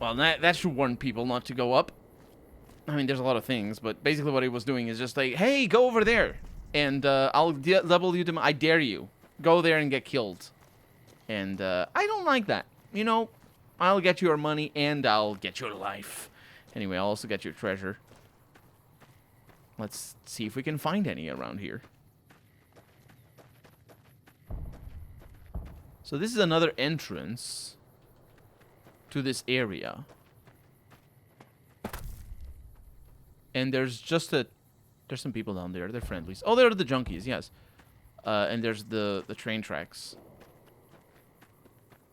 Well, that should warn people not to go up. I mean, there's a lot of things, but basically what he was doing is just like, hey, go over there, and I'll level you to I dare you. Go there and get killed. And I don't like that. You know, I'll get your money and I'll get your life. Anyway, I'll also get your treasure. Let's see if we can find any around here. So this is another entrance to this area. And there's just there's some people down there. They're friendlies. Oh, they're the junkies, yes. And there's the train tracks.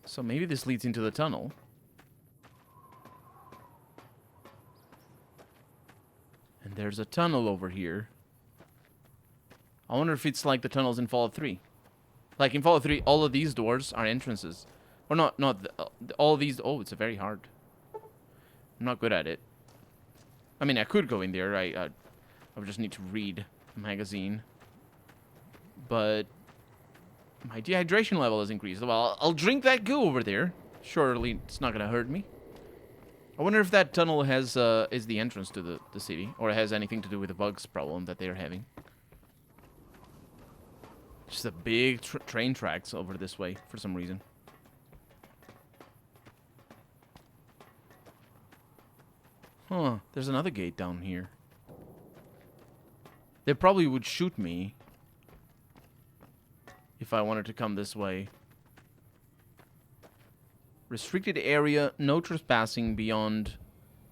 So maybe this leads into the tunnel. And there's a tunnel over here. I wonder if it's like the tunnels in Fallout 3. Like in Fallout 3, all of these doors are entrances. Or not all of these. Oh, it's very hard. I'm not good at it. I mean, I could go in there. I would just need to read a magazine. But my dehydration level has increased. Well, I'll drink that goo over there. Surely it's not going to hurt me. I wonder if that tunnel has is the entrance to the city, or it has anything to do with the bugs problem that they're having. Just a big train tracks over this way for some reason. Huh, there's another gate down here. They probably would shoot me if I wanted to come this way. Restricted area, no trespassing beyond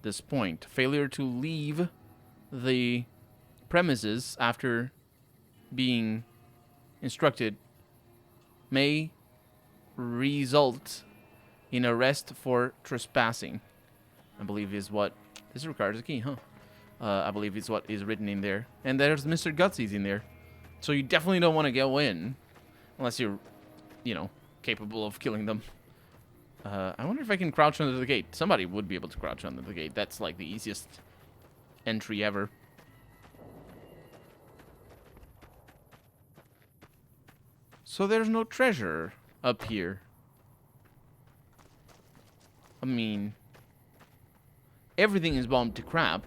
this point. Failure to leave the premises after being instructed may result in arrest for trespassing. I believe is what this requires a key, huh? I believe it's what is written in there. And there's Mr. Gutsy's in there. So you definitely don't want to go in unless you're, you know, capable of killing them. I wonder if I can crouch under the gate. Somebody would be able to crouch under the gate. That's like the easiest entry ever. So there's no treasure up here. I mean, everything is bombed to crap.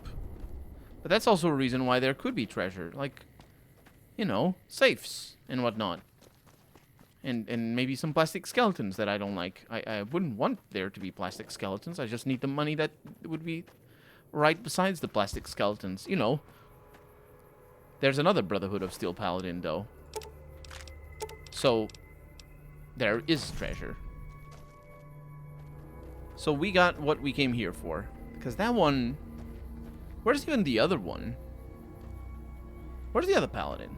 But that's also a reason why there could be treasure. Like, you know, safes and whatnot. And maybe some plastic skeletons that I don't like. I wouldn't want there to be plastic skeletons. I just need the money that would be right besides the plastic skeletons. You know. There's another Brotherhood of Steel Paladin, though. So, there is treasure. So we got what we came here for. Because that one... Where's even the other one? Where's the other Paladin?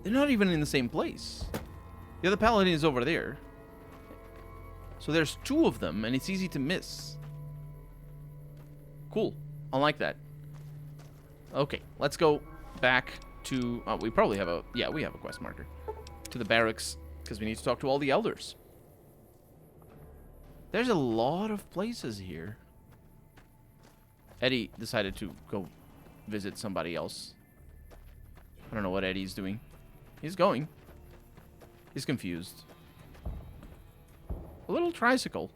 They're not even in the same place. The other Paladin is over there. So there's two of them, and it's easy to miss. Cool. I like that. Okay, let's go back to... Oh, we probably have a... Yeah, we have a quest marker. To the barracks, because we need to talk to all the elders. There's a lot of places here. Eddie decided to go visit somebody else. I don't know what Eddie's doing. He's going. He's confused. A little tricycle.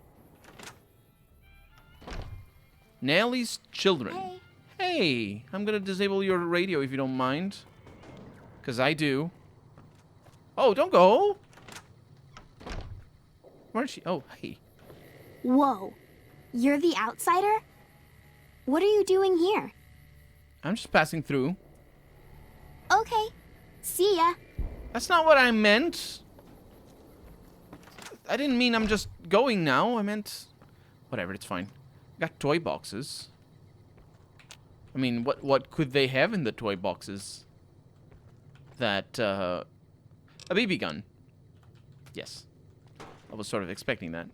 Nellies children. Hey. Hey, I'm gonna disable your radio if you don't mind. Because I do. Oh, don't go. Where's she? Oh, hey. Whoa. You're the outsider? What are you doing here? I'm just passing through. Okay. See ya. That's not what I meant. I didn't mean I'm just going now. I meant... Whatever, it's fine. Got toy boxes. I mean, what could they have in the toy boxes? That, a BB gun. Yes. I was sort of expecting that.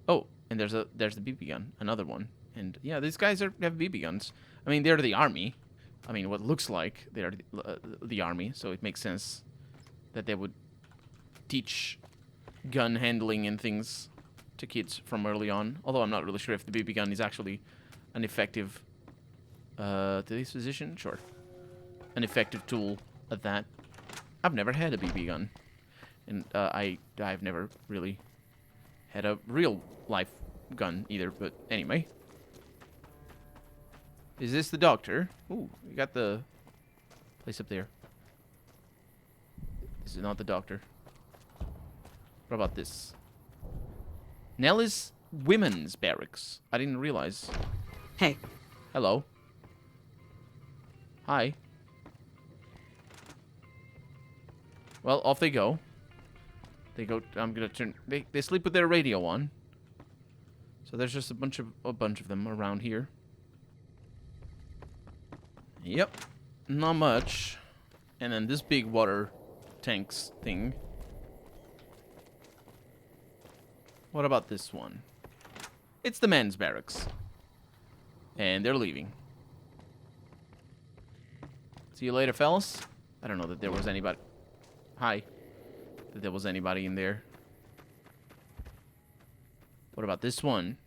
Oh, and there's the BB gun. Another one. And, yeah, these guys have BB guns. I mean, they're the army. I mean, what looks like they're the army, so it makes sense that they would teach gun handling and things to kids from early on. Although I'm not really sure if the BB gun is actually an effective disposition. Sure, an effective tool at that. I've never had a BB gun, and I've never really had a real life gun either, but anyway. Is this the doctor? Ooh, we got the place up there. Is it not the doctor? What about this? Nellies Women's Barracks. I didn't realize. Hey. Hello. Hi. Well, off they go. They go. I'm gonna turn. They sleep with their radio on. So there's just a bunch of them around here. Yep. Not much. And then this big water tanks thing. What about this one? It's the men's barracks. And they're leaving. See you later, fellas. I don't know that there was anybody. Hi. That there was anybody in there. What about this one?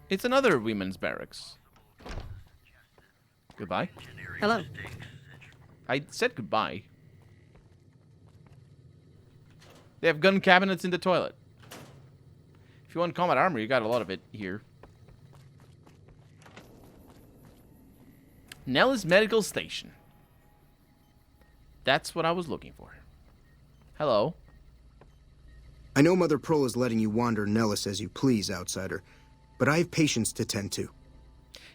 It's another women's barracks. Goodbye. Hello. I said goodbye. They have gun cabinets in the toilet. If you want combat armor, you got a lot of it here. Nellis Medical Station. That's what I was looking for. Hello. I know Mother Pearl is letting you wander Nellis as you please, outsider, but I have patients to tend to.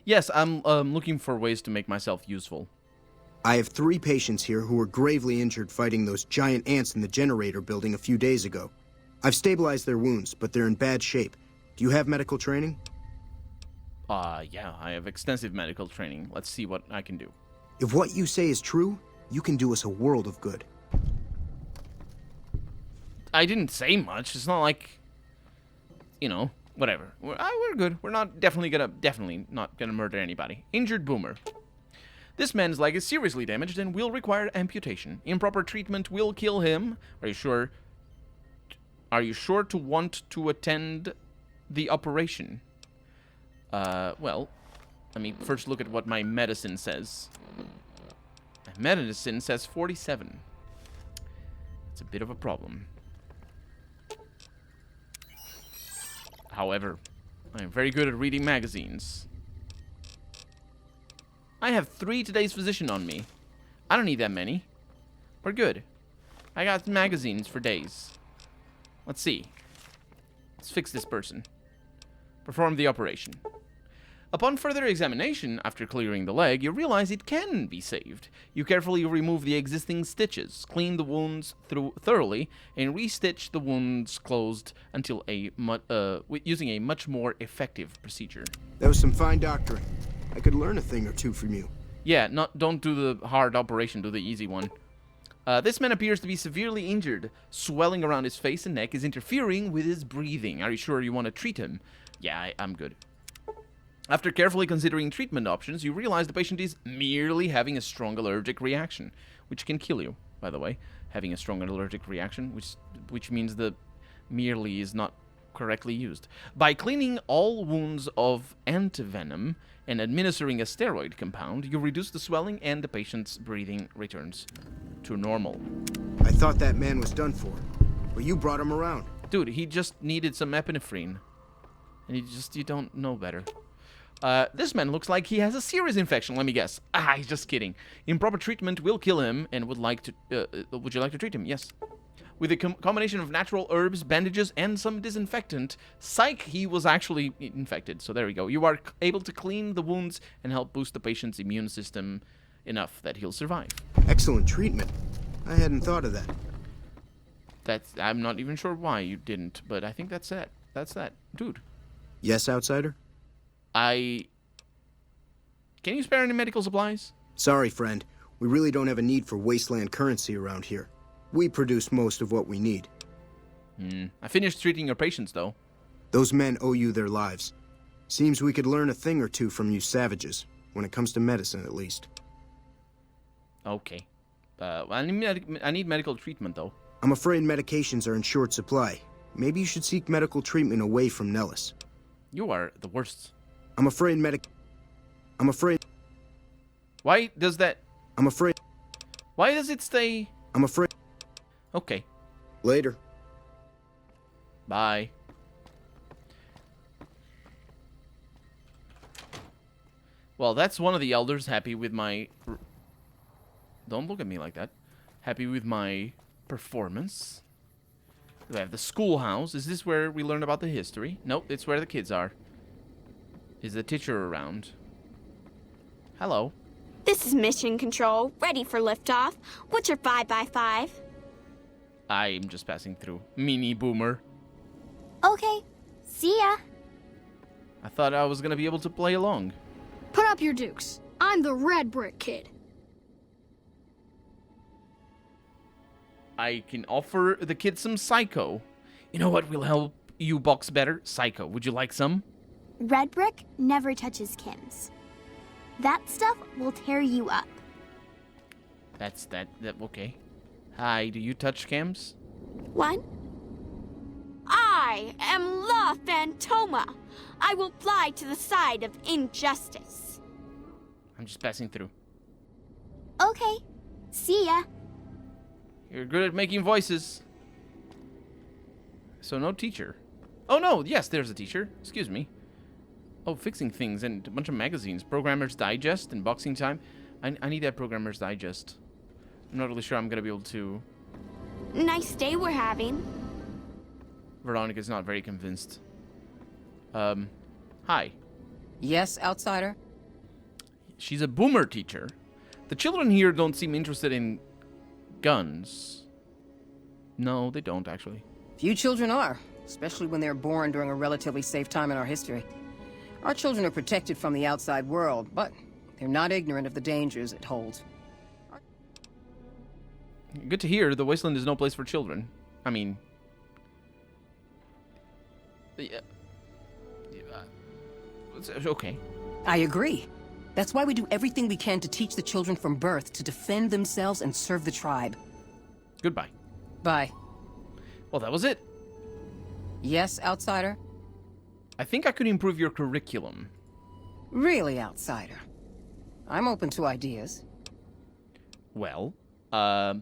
Yes, I'm looking for ways to make myself useful. I have 3 patients here who were gravely injured fighting those giant ants in the generator building a few days ago. I've stabilized their wounds, but they're in bad shape. Do you have medical training? Yeah, I have extensive medical training. Let's see what I can do. If what you say is true, you can do us a world of good. I didn't say much. It's not like, you know, whatever. We're good. We're not definitely not gonna murder anybody. Injured boomer. This man's leg is seriously damaged and will require amputation. Improper treatment will kill him. Are you sure? Are you sure to want to attend the operation? Well, let me first look at what my medicine says. My medicine says 47. It's a bit of a problem. However, I am very good at reading magazines. I have 3 today's physician on me. I don't need that many. We're good. I got magazines for days. Let's see. Let's fix this person. Perform the operation. Upon further examination, after clearing the leg, you realize it can be saved. You carefully remove the existing stitches, clean the wounds thoroughly, and restitch the wounds closed until using a much more effective procedure. That was some fine doctoring. I could learn a thing or two from you. Yeah, don't do the hard operation, do the easy one. This man appears to be severely injured. Swelling around his face and neck is interfering with his breathing. Are you sure you want to treat him? Yeah, I'm good. After carefully considering treatment options, you realize the patient is merely having a strong allergic reaction, which can kill you, by the way. Having a strong allergic reaction, which means the merely is not correctly used. By cleaning all wounds of antivenom and administering a steroid compound, you reduce the swelling and the patient's breathing returns to normal. I thought that man was done for, but you brought him around. Dude, he just needed some epinephrine. And you don't know better. This man looks like he has a serious infection, let me guess. He's just kidding. Improper treatment will kill him and would you like to treat him? Yes. With a combination of natural herbs, bandages, and some disinfectant, psych, he was actually infected. So there we go. You are able to clean the wounds and help boost the patient's immune system enough that he'll survive. Excellent treatment. I hadn't thought of that. I'm not even sure why you didn't, but I think that's it. That's that. Dude. Yes, outsider? Can you spare any medical supplies? Sorry, friend. We really don't have a need for wasteland currency around here. We produce most of what we need. I finished treating your patients, though. Those men owe you their lives. Seems we could learn a thing or two from you savages, when it comes to medicine, at least. Okay. I need medical treatment, though. I'm afraid medications are in short supply. Maybe you should seek medical treatment away from Nellis. You are the worst. I'm afraid. Why does that... I'm afraid. Why does it stay... I'm afraid. Okay. Later. Bye. Well, that's one of the elders happy with my... Don't look at me like that. Happy with my performance. We have the schoolhouse. Is this where we learn about the history? Nope, it's where the kids are. Is the teacher around? Hello. This is Mission Control, ready for liftoff. What's your 5x5? I'm just passing through. Meanie boomer. Okay, see ya. I thought I was gonna be able to play along. Put up your dukes. I'm the red brick kid. I can offer the kids some Psycho. You know what will help you box better? Psycho. Would you like some? Red brick never touches Kim's. That stuff will tear you up. That's okay. Hi, do you touch cams? What? I am La Phantoma. I will fly to the side of injustice. I'm just passing through. Okay, see ya. You're good at making voices. So no teacher. Oh no, yes, there's a teacher. Excuse me. Oh, fixing things and a bunch of magazines. Programmer's Digest and Boxing Time. I need that Programmer's Digest. I'm not really sure I'm going to be able to... Nice day we're having. Veronica's not very convinced. Hi. Yes, outsider? She's a boomer teacher. The children here don't seem interested in guns. No, they don't, actually. Few children are, especially when they're born during a relatively safe time in our history. Our children are protected from the outside world, but they're not ignorant of the dangers it holds. Good to hear. The wasteland is no place for children. I mean... Yeah. Okay. I agree. That's why we do everything we can to teach the children from birth to defend themselves and serve the tribe. Goodbye. Bye. Well, that was it. Yes, outsider? I think I could improve your curriculum. Really, outsider? I'm open to ideas. Well, I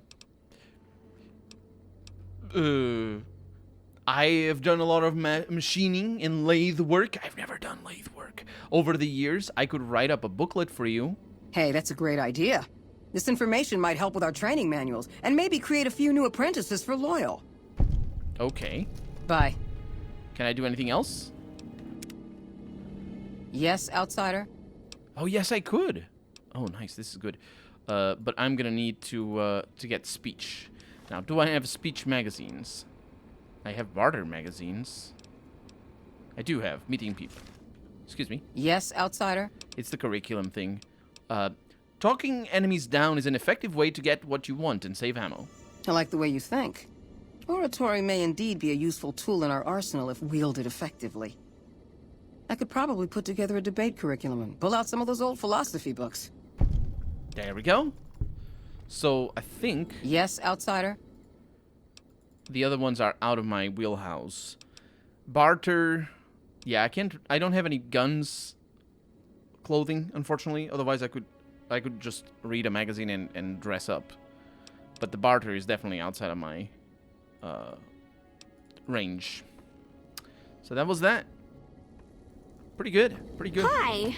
have done a lot of machining and lathe work. I've never done lathe work. Over the years, I could write up a booklet for you. Hey, that's a great idea. This information might help with our training manuals, and maybe create a few new apprentices for Loyal. Okay. Bye. Can I do anything else? Yes, outsider? Oh, yes, I could. Oh, nice. This is good. But I'm gonna need to get speech. Now, do I have speech magazines? I have barter magazines. I do have meeting people. Excuse me. Yes, outsider? It's the curriculum thing. Talking enemies down is an effective way to get what you want and save ammo. I like the way you think. Oratory may indeed be a useful tool in our arsenal if wielded effectively. I could probably put together a debate curriculum and pull out some of those old philosophy books. There we go. So, I think... Yes, outsider? The other ones are out of my wheelhouse. Barter... Yeah, I don't have any guns... clothing, unfortunately. Otherwise, I could just read a magazine and dress up. But the barter is definitely outside of my... range. So that was that. Pretty good. Pretty good. Hi.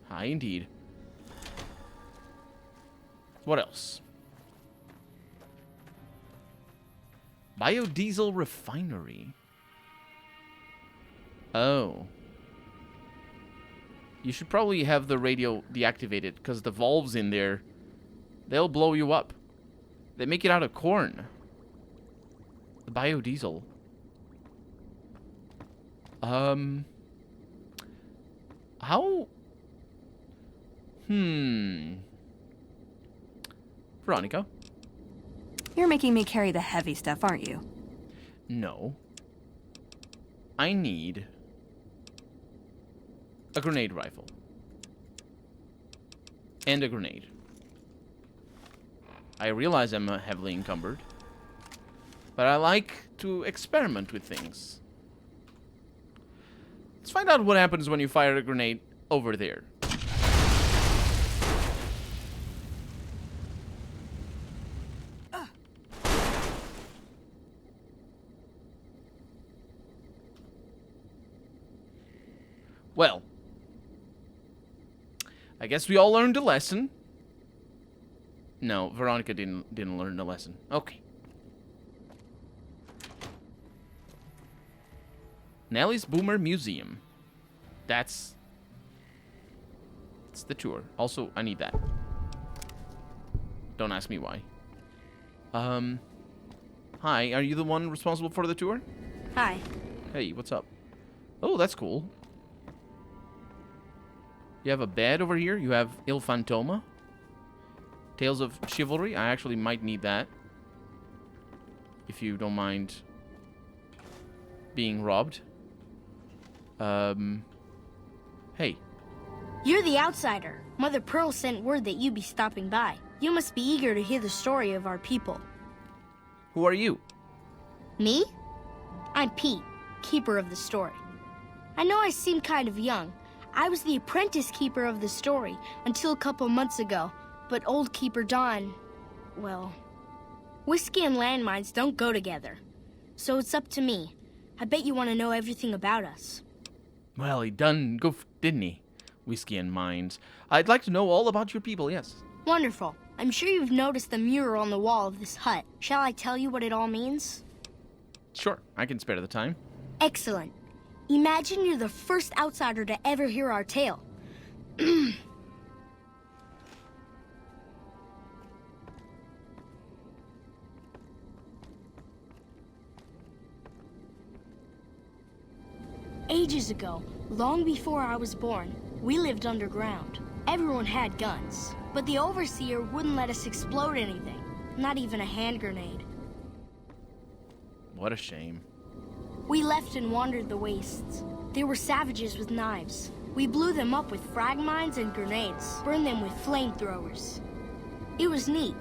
Hi, indeed. What else? Biodiesel refinery. Oh. You should probably have the radio deactivated, because the valves in there, they'll blow you up. They make it out of corn. The biodiesel. How? Veronica? You're making me carry the heavy stuff, aren't you? No. I need a grenade rifle. And a grenade. I realize I'm heavily encumbered. But I like to experiment with things. Let's find out what happens when you fire a grenade over there. Well, I guess we all learned a lesson. No, Veronica didn't learn the lesson. Okay. Nellies Boomer Museum. That's the tour. Also, I need that. Don't ask me why. Hi, are you the one responsible for the tour? Hi. Hey, what's up? Oh, that's cool. You have a bed over here. You have Il Fantoma. Tales of Chivalry. I actually might need that. If you don't mind being robbed. Hey. You're the outsider. Mother Pearl sent word that you'd be stopping by. You must be eager to hear the story of our people. Who are you? Me? I'm Pete, keeper of the story. I know I seem kind of young. I was the apprentice keeper of the story until a couple months ago, but old keeper Don, well, whiskey and landmines don't go together. So it's up to me. I bet you want to know everything about us. Well, he done goofed, didn't he? Whiskey and mines. I'd like to know all about your people, yes. Wonderful. I'm sure you've noticed the mural on the wall of this hut. Shall I tell you what it all means? Sure, I can spare the time. Excellent. Imagine you're the first outsider to ever hear our tale. Ages ago, long before I was born, we lived underground. Everyone had guns, but the overseer wouldn't let us explode anything, not even a hand grenade. What a shame. We left and wandered the wastes. There were savages with knives. We blew them up with frag mines and grenades, burned them with flamethrowers. It was neat,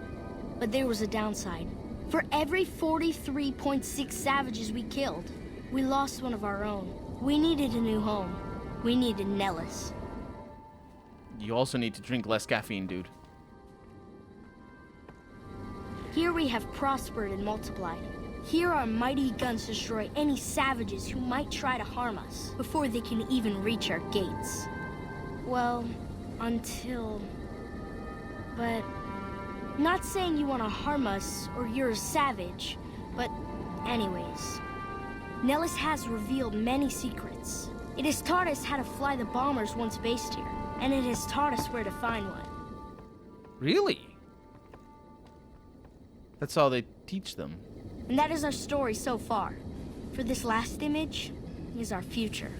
but there was a downside. For every 43.6 savages we killed, we lost one of our own. We needed a new home. We needed Nellis. You also need to drink less caffeine, dude. Here we have prospered and multiplied. Here our mighty guns destroy any savages who might try to harm us before they can even reach our gates. Well, until... But... Not saying you want to harm us or you're a savage, but anyways. Nellis has revealed many secrets. It has taught us how to fly the bombers once based here, and it has taught us where to find one. Really? That's how they teach them. And that is our story so far. For this last image is our future.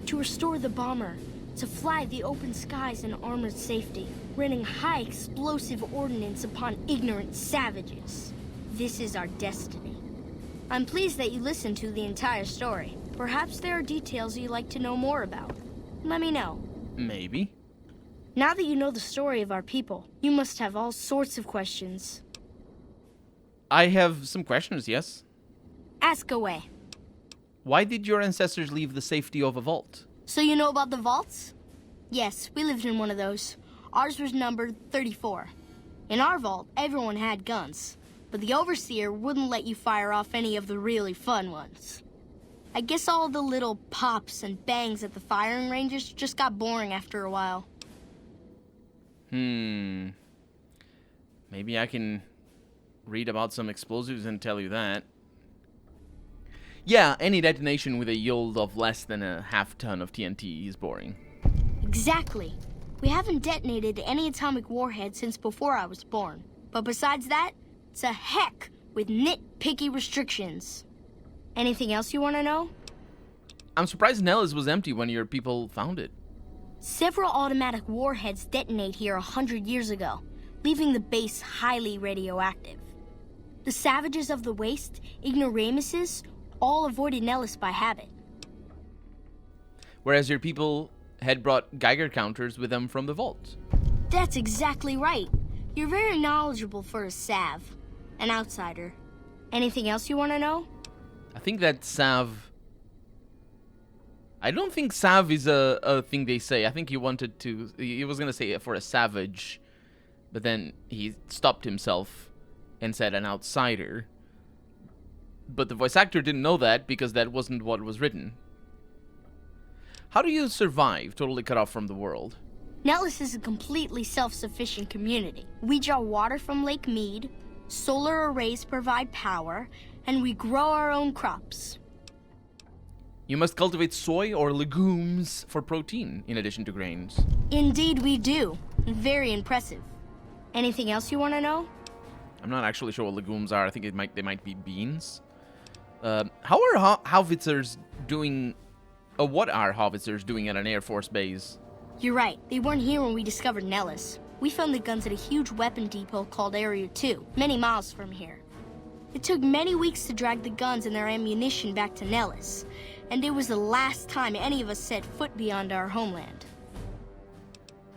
To restore the bomber, to fly the open skies in armored safety, raining high explosive ordnance upon ignorant savages. This is our destiny. I'm pleased that you listened to the entire story. Perhaps there are details you'd like to know more about. Let me know. Maybe. Now that you know the story of our people, you must have all sorts of questions. I have some questions, yes? Ask away. Why did your ancestors leave the safety of a vault? So you know about the vaults? Yes, we lived in one of those. Ours was numbered 34. In our vault, everyone had guns, but the overseer wouldn't let you fire off any of the really fun ones. I guess all the little pops and bangs at the firing ranges just got boring after a while. Maybe I can read about some explosives and tell you that. Yeah, any detonation with a yield of less than a half ton of TNT is boring. Exactly. We haven't detonated any atomic warheads since before I was born. But besides that, it's a heck with nitpicky restrictions. Anything else you want to know? I'm surprised Nellies was empty when your people found it. Several automatic warheads detonate here 100 years ago, leaving the base highly radioactive. The savages of the waste, ignoramuses, all avoided Nellis by habit. Whereas your people had brought Geiger counters with them from the vault. That's exactly right. You're very knowledgeable for a Sav, an outsider. Anything else you want to know? I think that Sav... I don't think Sav is a thing they say. I think he wanted to... He was going to say it for a savage, but then he stopped himself and said an outsider. But the voice actor didn't know that because that wasn't what was written. How do you survive totally cut off from the world? Nellis is a completely self-sufficient community. We draw water from Lake Mead, solar arrays provide power, and we grow our own crops. You must cultivate soy or legumes for protein, in addition to grains. Indeed we do. Very impressive. Anything else you want to know? I'm not actually sure what legumes are. I think they might be beans. How are howitzers doing... what are howitzers doing at an Air Force base? You're right. They weren't here when we discovered Nellis. We found the guns at a huge weapon depot called Area 2, many miles from here. It took many weeks to drag the guns and their ammunition back to Nellis, and it was the last time any of us set foot beyond our homeland.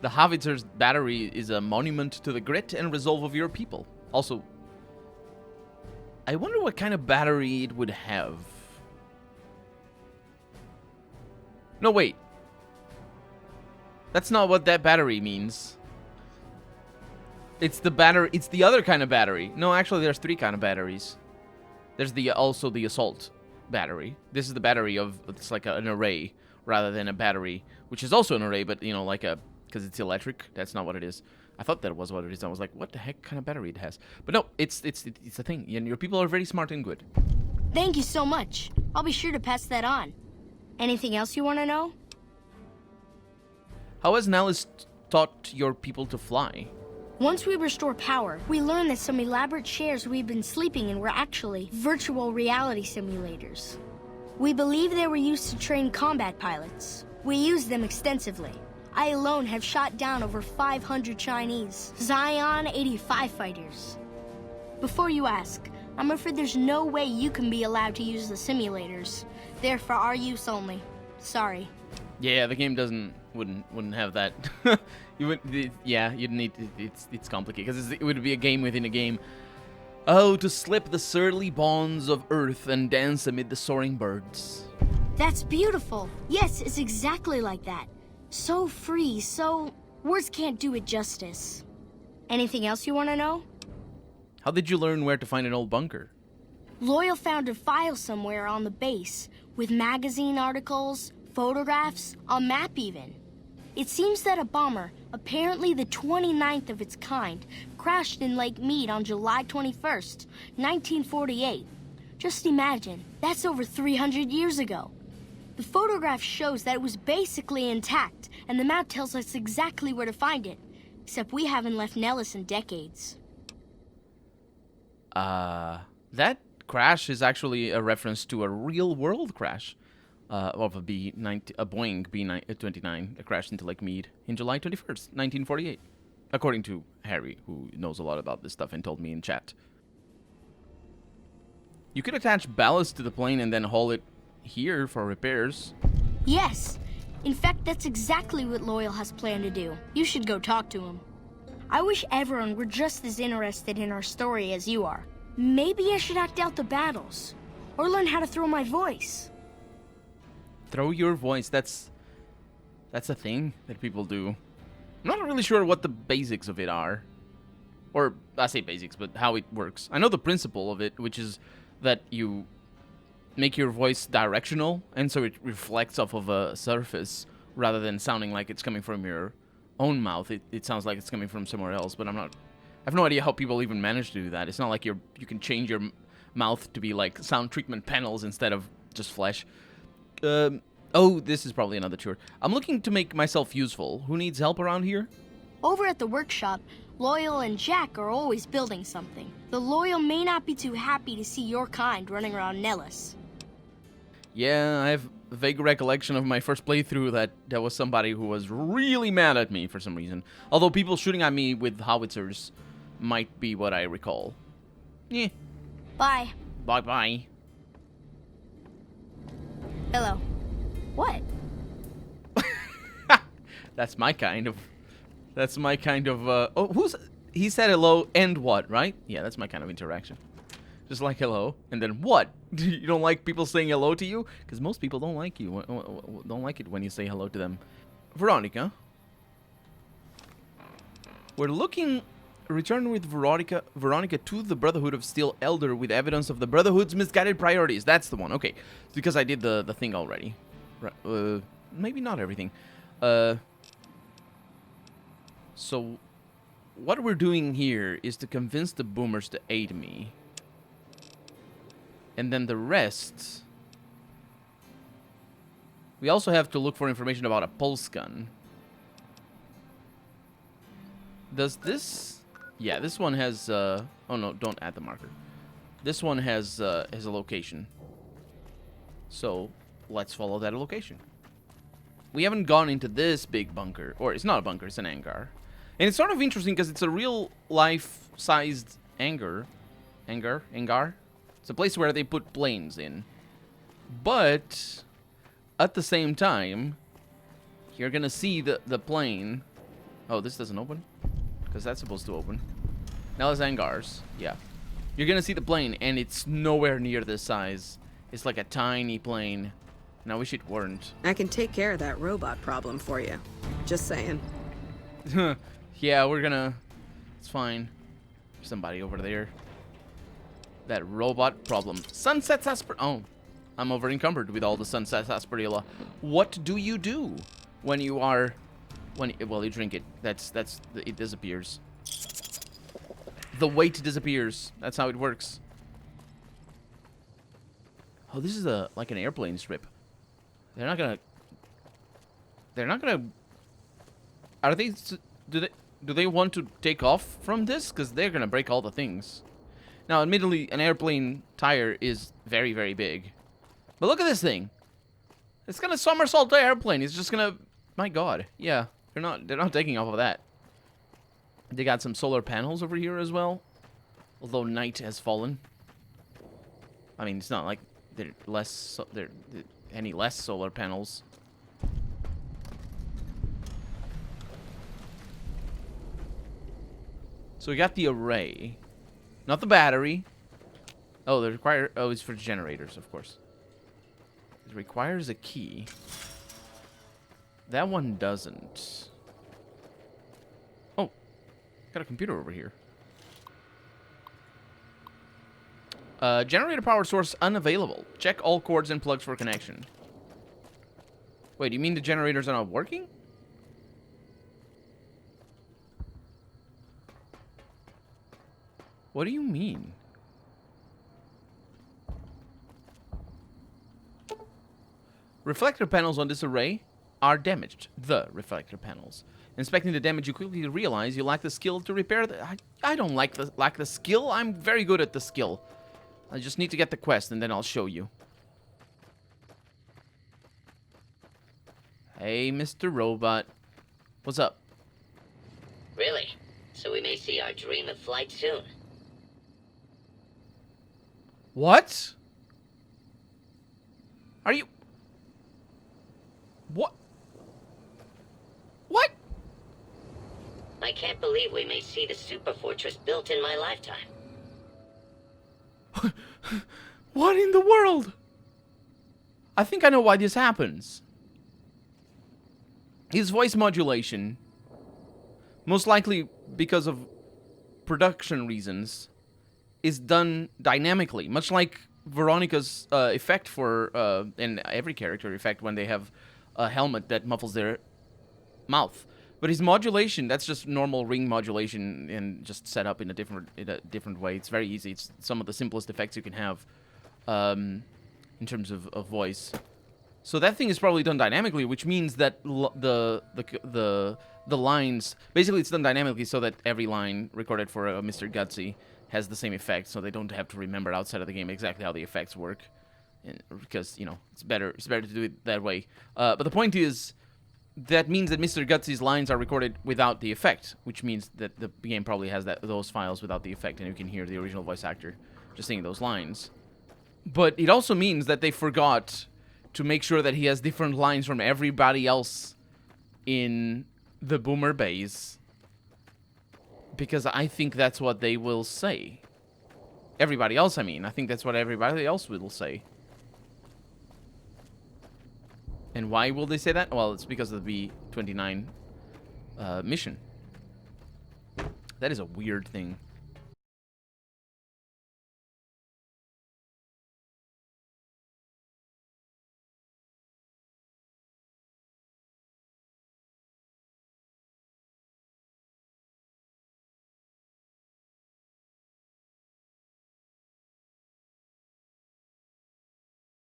The howitzer's battery is a monument to the grit and resolve of your people. Also, I wonder what kind of battery it would have. No, wait. That's not what that battery means. It's the battery. It's the other kind of battery. No, actually, there's 3 kind of batteries. There's also the assault battery. This is the battery of, it's like an array rather than a battery, which is also an array, but you know, like a, because it's electric. That's not what it is. I thought that was what it is. I was like, what the heck kind of battery it has? But no, it's a thing. And your people are very smart and good. Thank you so much. I'll be sure to pass that on. Anything else you want to know? How has Nellis taught your people to fly? Once we restore power, we learned that some elaborate chairs we've been sleeping in were actually virtual reality simulators. We believe they were used to train combat pilots. We used them extensively. I alone have shot down over 500 Chinese Zion 85 fighters. Before you ask, I'm afraid there's no way you can be allowed to use the simulators. They're for our use only. Sorry. Yeah, the game wouldn't have that. You would, you'd need. It's complicated because it would be a game within a game. Oh, to slip the surly bonds of earth and dance amid the soaring birds. That's beautiful. Yes, it's exactly like that. So free, so... words can't do it justice. Anything else you want to know? How did you learn where to find an old bunker? Loyal found a file somewhere on the base, with magazine articles, photographs, a map even. It seems that a bomber, apparently the 29th of its kind, crashed in Lake Mead on July 21st, 1948. Just imagine, that's over 300 years ago. The photograph shows that it was basically intact, and the map tells us exactly where to find it. Except we haven't left Nellis in decades. That crash is actually a reference to a real-world crash of a Boeing B-29 that crashed into Lake Mead in July 21st, 1948, according to Harry, who knows a lot about this stuff and told me in chat. You could attach ballast to the plane and then haul it here for repairs. Yes. In fact, that's exactly what Loyal has planned to do. You should go talk to him. I wish everyone were just as interested in our story as you are. Maybe I should act out the battles, or learn how to throw my voice. Throw your voice, that's a thing that people do. I'm not really sure what the basics of it are. Or, I say basics, but how it works. I know the principle of it, which is that you make your voice directional, and so it reflects off of a surface, rather than sounding like it's coming from your own mouth. It sounds like it's coming from somewhere else, but I have no idea how people even manage to do that. It's not like you can change your mouth to be like sound treatment panels instead of just flesh. Oh, this is probably another tour. I'm looking to make myself useful. Who needs help around here? Over at the workshop, Loyal and Jack are always building something. The Loyal may not be too happy to see your kind running around Nellis. Yeah, I have a vague recollection of my first playthrough that there was somebody who was really mad at me for some reason. Although people shooting at me with howitzers might be what I recall. Yeah. Bye. Bye-bye. Hello. What? That's my kind of... Oh, he said hello and what, right? Yeah, that's my kind of interaction. Just like hello, and then what? You don't like people saying hello to you? Because most people don't like you. Don't like it when you say hello to them. Veronica. We're looking... Return with Veronica to the Brotherhood of Steel Elder with evidence of the Brotherhood's misguided priorities. That's the one. Okay. It's because I did the thing already. Right. Maybe not everything. So, what we're doing here is to convince the boomers to aid me. And then the rest... We also have to look for information about a pulse gun. Does this... Yeah, this one has... Oh no, don't add the marker. This one has a location. So, let's follow that location. We haven't gone into this big bunker. Or, it's not a bunker, it's an hangar. And it's sort of interesting because it's a real life-sized hangar. Hangar? It's a place where they put planes in. But... at the same time, you're gonna see the plane. Oh, this doesn't open? Because that's supposed to open. Now there's hangars. Yeah. You're gonna see the plane, and it's nowhere near this size. It's like a tiny plane. And I wish it weren't. I can take care of that robot problem for you. Just saying. Yeah, we're gonna... It's fine. There's somebody over there. That robot problem. Sunset Asper... Oh. I'm over encumbered with all the Sunset Sarsaparilla. What do you do when you are... well, you drink it. It disappears. The weight disappears. That's how it works. Oh, this is like an airplane strip. They're not gonna... Are they... Do they want to take off from this? Because they're gonna break all the things. Now, admittedly, an airplane tire is very, very big. But look at this thing. It's gonna somersault the airplane. It's just gonna... My god. Yeah. They're not taking off of that. They got some solar panels over here as well. Although night has fallen. I mean, it's not like they're any less solar panels. So we got the array. Not the battery. Oh, it's for generators, of course. It requires a key. That one doesn't. Oh, got a computer over here. Generator power source unavailable. Check all cords and plugs for connection. Wait, do you mean the generators are not working? What do you mean? Reflector panels on this array are damaged. The reflector panels. Inspecting the damage, you quickly realize you lack the skill to repair the... I don't lack the skill. I'm very good at the skill. I just need to get the quest, and then I'll show you. Hey, Mr. Robot. What's up? Really? So we may see our dream of flight soon. What? Are you... What? What? I can't believe we may see the super fortress built in my lifetime. What in the world? I think I know why this happens. His voice modulation, most likely because of production reasons, is done dynamically, much like Veronica's effect for, and every character effect when they have a helmet that muffles their mouth. But his modulation, that's just normal ring modulation and just set up in a different way. It's very easy. It's some of the simplest effects you can have in terms of voice. So that thing is probably done dynamically, which means that the lines, basically it's done dynamically so that every line recorded for Mr. Gutsy has the same effect, so they don't have to remember outside of the game exactly how the effects work, because, you know, it's better to do it that way. But the point is, that means that Mr. Gutsy's lines are recorded without the effect, which means that the game probably has those files without the effect, and you can hear the original voice actor just singing those lines. But it also means that they forgot to make sure that he has different lines from everybody else in the Boomer base, because I think that's what they will say. Everybody else, I mean. I think that's what everybody else will say. And why will they say that? Well, it's because of the B-29 mission. That is a weird thing.